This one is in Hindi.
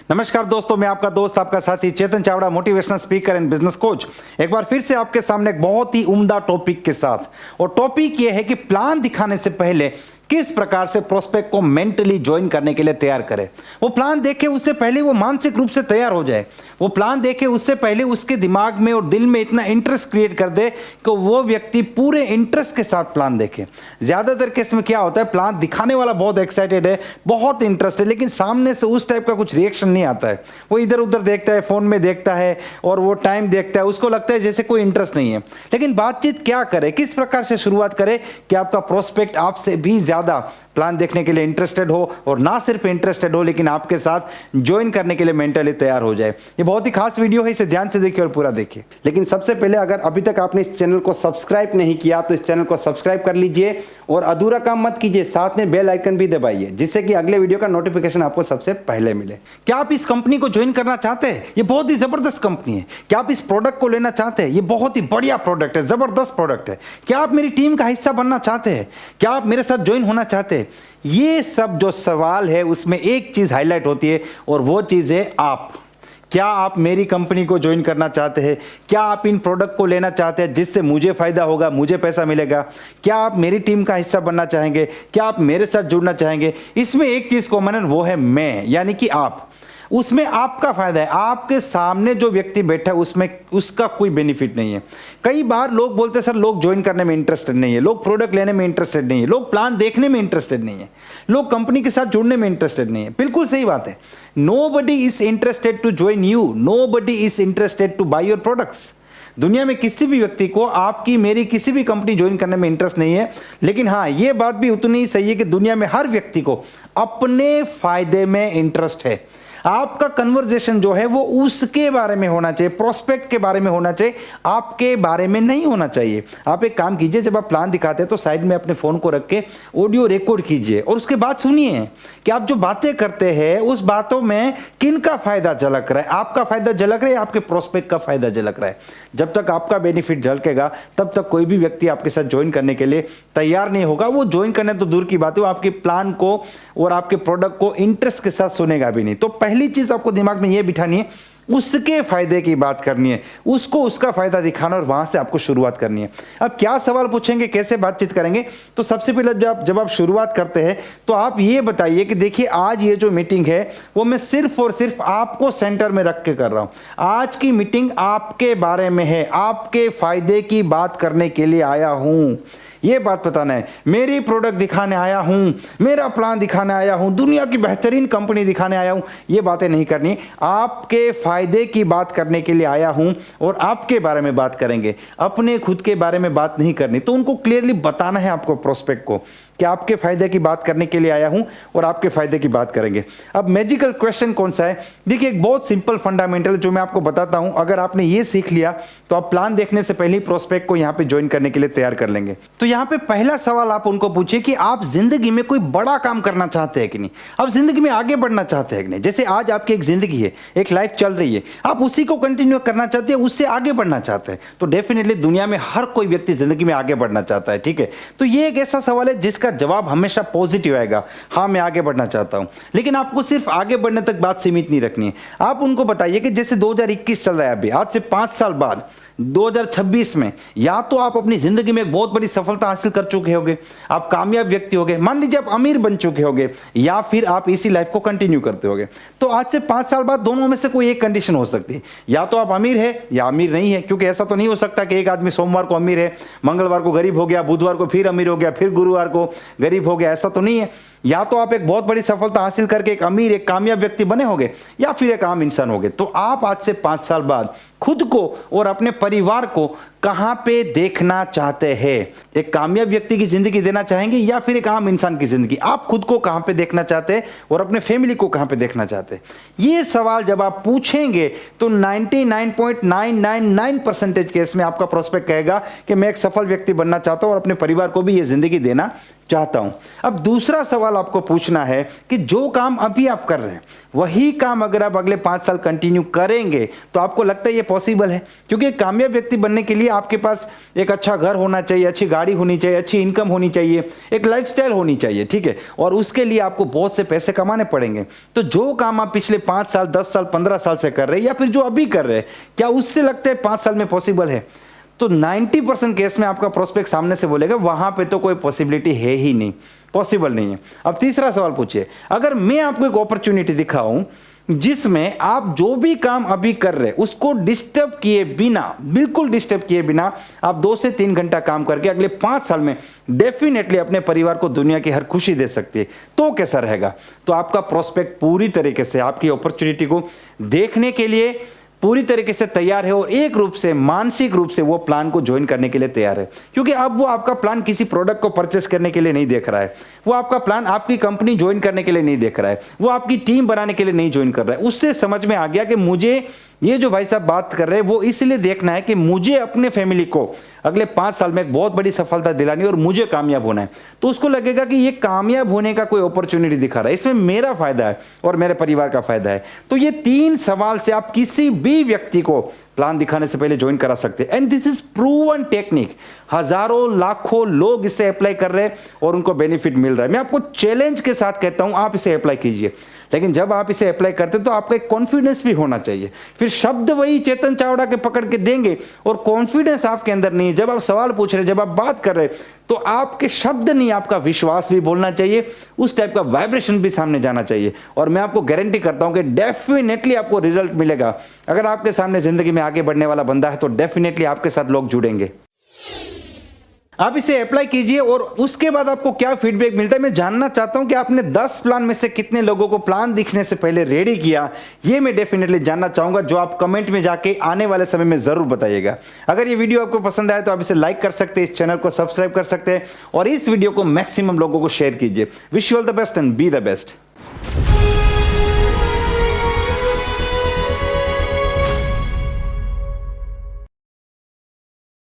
नमस्कार दोस्तों, मैं आपका दोस्त आपका साथी Chetan Chavda, motivational speaker and business coach, एक बार फिर से आपके सामने एक बहुत ही उम्दा टॉपिक के साथ। और टॉपिक ये है कि प्लान दिखाने से पहले किस प्रकार से प्रोस्पेक्ट को मेंटली ज्वाइन करने के लिए तैयार करें। वो प्लान देखे उससे पहले वो मानसिक रूप से तैयार हो जाए। वो प्लान देखे उससे पहले उसके दिमाग में और दिल में इतना इंटरेस्ट क्रिएट कर दे कि वो व्यक्ति पूरे इंटरेस्ट के साथ प्लान देखे। ज़्यादातर केस में क्या होता है, प्लान दिखाने वाला बहुत एक्साइटेड है, बहुत इंटरेस्ट है, लेकिन सामने से उस टाइप का कुछ रिएक्शन नहीं आता है। वो इधर उधर देखता है, फ़ोन में देखता है और वो टाइम देखता है, उसको लगता है जैसे कोई इंटरेस्ट नहीं है। लेकिन बातचीत क्या करे, किस प्रकार से शुरुआत करे कि आपका प्रोस्पेक्ट आपसे भी ज़्यादा प्लान देखने के लिए इंटरेस्टेड हो, और ना सिर्फ इंटरेस्टेड हो लेकिन आपके साथ ज्वाइन करने के लिए मेंटली तैयार हो जाए। ये बहुत ही खास वीडियो है, इसे ध्यान से देखिए और पूरा देखिए। लेकिन सबसे पहले अगर अभी तक आपने इस चैनल को सब्सक्राइब नहीं किया तो इस चैनल को सब्सक्राइब कर लीजिए और अधूरा काम मत कीजिए, साथ में बेल आइकन भी दबाइए जिससे कि अगले वीडियो का नोटिफिकेशन आपको सबसे पहले मिले। क्या आप इस कंपनी को ज्वाइन करना चाहते हैं? ये बहुत ही जबरदस्त कंपनी है। क्या आप इस प्रोडक्ट को लेना चाहते हैं? ये बहुत ही बढ़िया प्रोडक्ट है, जबरदस्त प्रोडक्ट है। क्या आप मेरी टीम का हिस्सा बनना चाहते हैं? क्या आप मेरे साथ ज्वाइन होना चाहते हैं? ये सब जो सवाल है उसमें एक चीज हाईलाइट होती है और वो चीज है आप। क्या आप मेरी कंपनी को ज्वाइन करना चाहते हैं? क्या आप इन प्रोडक्ट को लेना चाहते हैं जिससे मुझे फायदा होगा, मुझे पैसा मिलेगा? क्या आप मेरी टीम का हिस्सा बनना चाहेंगे? क्या आप मेरे साथ जुड़ना चाहेंगे? इसमें एक चीज कॉमन है, वो है मैं, यानी कि आप। उसमें आपका फायदा है। आपके सामने जो व्यक्ति बैठा है उसमें उसका कोई बेनिफिट नहीं है। कई बार लोग बोलते हैं सर लोग ज्वाइन करने में इंटरेस्टेड नहीं है, लोग प्रोडक्ट लेने में इंटरेस्टेड नहीं है, लोग प्लान देखने में इंटरेस्टेड नहीं है, लोग कंपनी के साथ जुड़ने में इंटरेस्टेड नहीं है। बिल्कुल सही बात है। Nobody is interested to join you, nobody is interested to buy your products. दुनिया में किसी भी व्यक्ति को आपकी मेरी किसी भी कंपनी ज्वाइन करने में इंटरेस्ट नहीं है। लेकिन हाँ, ये बात भी उतनी ही सही है कि दुनिया में हर व्यक्ति को अपने फायदे में इंटरेस्ट है। आपका कन्वर्जेशन जो है वो उसके बारे में होना चाहिए, प्रोस्पेक्ट के बारे में होना चाहिए, आपके बारे में नहीं होना चाहिए। आप एक काम कीजिए, जब आप प्लान दिखाते हैं तो साइड में अपने फोन को रख के ऑडियो रिकॉर्ड कीजिए और उसके बाद सुनिए कि आप जो बातें करते हैं उस बातों में किन का फायदा झलक रहा है। आपका फायदा झलक रहा है, आपके प्रोस्पेक्ट का फायदा झलक रहा है। जब तक आपका बेनिफिट झलकेगा तब तक कोई भी व्यक्ति आपके साथ ज्वाइन करने के लिए तैयार नहीं होगा। वो ज्वाइन करने तो दूर की बात है, वो आपके प्लान को और आपके प्रोडक्ट को इंटरेस्ट के साथ सुनेगा भी नहीं। तो पहली चीज आपको दिमाग में यह बिठानी है, उसके फायदे की बात करनी है, उसको उसका फायदा दिखाना और वहां से आपको शुरुआत करनी है। अब क्या सवाल पूछेंगे, कैसे बातचीत करेंगे? तो सबसे पहले जब आप शुरुआत करते हैं तो आप ये बताइए कि देखिए आज ये जो मीटिंग है वो मैं सिर्फ और सिर्फ आपको सेंटर में रख के कर रहा हूं। आज की मीटिंग आपके बारे में है, आपके फायदे की बात करने के लिए आया हूं। ये बात बताना है, मेरी प्रोडक्ट दिखाने आया हूं, मेरा प्लान दिखाने आया हूं, दुनिया की बेहतरीन कंपनी दिखाने आया हूं। ये बातें नहीं करनी, आपके फायदे की बात करने के लिए आया हूं और आपके बारे में बात करेंगे, अपने खुद के बारे में बात नहीं करनी। तो उनको क्लियरली बताना है आपको प्रोस्पेक्ट को कि आपके फायदे की बात करने के लिए आया हूं और आपके फायदे की बात करेंगे। अब मैजिकल क्वेश्चन कौन सा है? देखिए, एक बहुत सिंपल फंडामेंटल जो मैं आपको बताता हूं, अगर आपने ये सीख लिया तो आप प्लान देखने से पहले ही प्रोस्पेक्ट को यहां पे ज्वाइन करने के लिए तैयार कर लेंगे। तो यहां पे पहला सवाल आप उनको पूछिए कि आप जिंदगी में कोई बड़ा काम करना चाहते हैं कि नहीं, आप जिंदगी में आगे बढ़ना चाहते हैं कि नहीं। जैसे आज आपकी एक जिंदगी है, एक लाइफ चल रही है, आप उसी को कंटिन्यू करना चाहते हैं, उससे आगे बढ़ना चाहते हैं। तो डेफिनेटली दुनिया में हर कोई व्यक्ति जिंदगी में आगे बढ़ना चाहता है, ठीक है। तो ये एक ऐसा सवाल है जिसका जवाब हमेशा पॉजिटिव आएगा, हाँ मैं आगे बढ़ना चाहता हूं। लेकिन आपको सिर्फ आगे बढ़ने तक बात सीमित नहीं रखनी है। आप उनको बताइए कि जैसे 2021 चल रहा है, अभी आज से 5 साल बाद 2026 में या तो आप अपनी जिंदगी में एक बहुत बड़ी सफलता हासिल कर चुके होंगे, आप कामयाब व्यक्ति होंगे, मान लीजिए आप अमीर बन चुके होंगे, या फिर आप इसी लाइफ को कंटिन्यू करते होंगे। तो आज से 5 साल बाद दोनों में से कोई एक कंडीशन हो सकती है, या तो आप अमीर है या अमीर नहीं है। क्योंकि ऐसा तो नहीं हो सकता कि एक आदमी सोमवार को अमीर है, मंगलवार को गरीब हो गया, बुधवार को फिर अमीर हो गया, फिर गुरुवार को गरीब हो गया, ऐसा तो नहीं है। या तो आप एक बहुत बड़ी सफलता हासिल करके एक अमीर, एक कामयाब व्यक्ति बने होंगे, या फिर एक आम इंसान होंगे। तो आप आज से 5 साल बाद खुद को और अपने परिवार को कहां पे देखना चाहते हैं? एक कामयाब व्यक्ति की जिंदगी देना चाहेंगे या फिर एक आम इंसान की जिंदगी? आप खुद को कहां पे देखना चाहते हैं और अपने फैमिली को कहां पे देखना चाहते हैं? ये सवाल जब आप पूछेंगे तो 99.999% केस में आपका प्रोस्पेक्ट कहेगा कि मैं एक सफल व्यक्ति बनना चाहता हूं और अपने परिवार को भी ये जिंदगी देना चाहता हूं। अब दूसरा सवाल आपको पूछना है कि जो काम अभी आप कर रहे हैं वही काम अगर आप अगले 5 साल कंटिन्यू करेंगे तो आपको लगता है ये पॉसिबल है? क्योंकि एक कामयाब व्यक्ति बनने के लिए आपके पास एक अच्छा घर होना चाहिए, अच्छी गाड़ी होनी चाहिए, अच्छी इनकम होनी चाहिए, एक लाइफस्टाइल होनी चाहिए, ठीक है। और उसके लिए आपको बहुत से पैसे कमाने पड़ेंगे। तो जो काम आप पिछले 5 साल, 10 साल, 15 साल से कर रहे हैं या फिर जो अभी कर रहे हैं, क्या उससे लगता है 5 साल में पॉसिबल है? तो 90% केस में आपका प्रोस्पेक्ट सामने से बोलेगा वहां पे तो कोई पॉसिबिलिटी है ही नहीं, पॉसिबल नहीं है। अब तीसरा सवाल पूछिए, अगर मैं आपको एक अपॉर्चुनिटी दिखाऊं जिसमें आप जो भी काम अभी कर रहे हैं उसको डिस्टर्ब किए बिना, बिल्कुल डिस्टर्ब किए बिना आप 2 से 3 घंटा काम करके अगले 5 साल में डेफिनेटली अपने परिवार को दुनिया की हर खुशी दे सकती है, तो कैसा रहेगा? तो आपका प्रोस्पेक्ट पूरी तरीके से आपकी अपॉर्चुनिटी को देखने के लिए पूरी तरीके से तैयार है और एक रूप से, मानसिक रूप से वो प्लान को ज्वाइन करने के लिए तैयार है। क्योंकि अब वो आपका प्लान किसी प्रोडक्ट को परचेस करने के लिए नहीं देख रहा है, वो आपका प्लान आपकी कंपनी ज्वाइन करने के लिए नहीं देख रहा है, वो आपकी टीम बनाने के लिए नहीं ज्वाइन कर रहा है। उससे समझ में आ गया कि मुझे ये जो भाई साहब बात कर रहे हैं वो इसलिए देखना है कि मुझे अपने फैमिली को अगले 5 साल में एक बहुत बड़ी सफलता दिलानी और मुझे कामयाब होना है। तो उसको लगेगा कि ये कामयाब होने का कोई अपॉर्चुनिटी दिखा रहा है, इसमें मेरा फायदा है और मेरे परिवार का फायदा है। तो ये 3 सवाल से आप किसी भी व्यक्ति को प्लान दिखाने से पहले ज्वाइन करा सकते हैं। And this is proven technique, हजारों लाखों लोग इसे अप्लाई कर रहे हैं और उनको बेनिफिट मिल रहा है। मैं आपको चैलेंज के साथ कहता हूं आप इसे अप्लाई कीजिए, लेकिन जब आप इसे अप्लाई करते हैं तो आपका एक कॉन्फिडेंस भी होना चाहिए। फिर शब्द वही चेतन चावड़ा के पकड़ के देंगे और कॉन्फिडेंस आपके अंदर नहीं है। जब आप सवाल पूछ रहे, जब आप बात कर रहे, तो आपके शब्द नहीं, आपका विश्वास भी बोलना चाहिए, उस टाइप का वाइब्रेशन भी सामने जाना चाहिए। और मैं आपको गारंटी करता हूं कि डेफिनेटली आपको रिजल्ट मिलेगा। अगर आपके सामने जिंदगी में आगे बढ़ने वाला बंदा है तो डेफिनेटली आपके साथ लोग जुड़ेंगे। आप इसे अप्लाई कीजिए और उसके बाद आपको क्या फीडबैक मिलता है मैं जानना चाहता हूं कि आपने 10 प्लान में से कितने लोगों को प्लान दिखने से पहले रेडी किया, ये मैं डेफिनेटली जानना चाहूंगा, जो आप कमेंट में जाके आने वाले समय में जरूर बताइएगा। अगर ये वीडियो आपको पसंद आए तो आप इसे लाइक कर सकते हैं, इस चैनल को सब्सक्राइब कर सकते हैं और इस वीडियो को मैक्सिमम लोगों को शेयर कीजिए। Wish you all the best and be the best.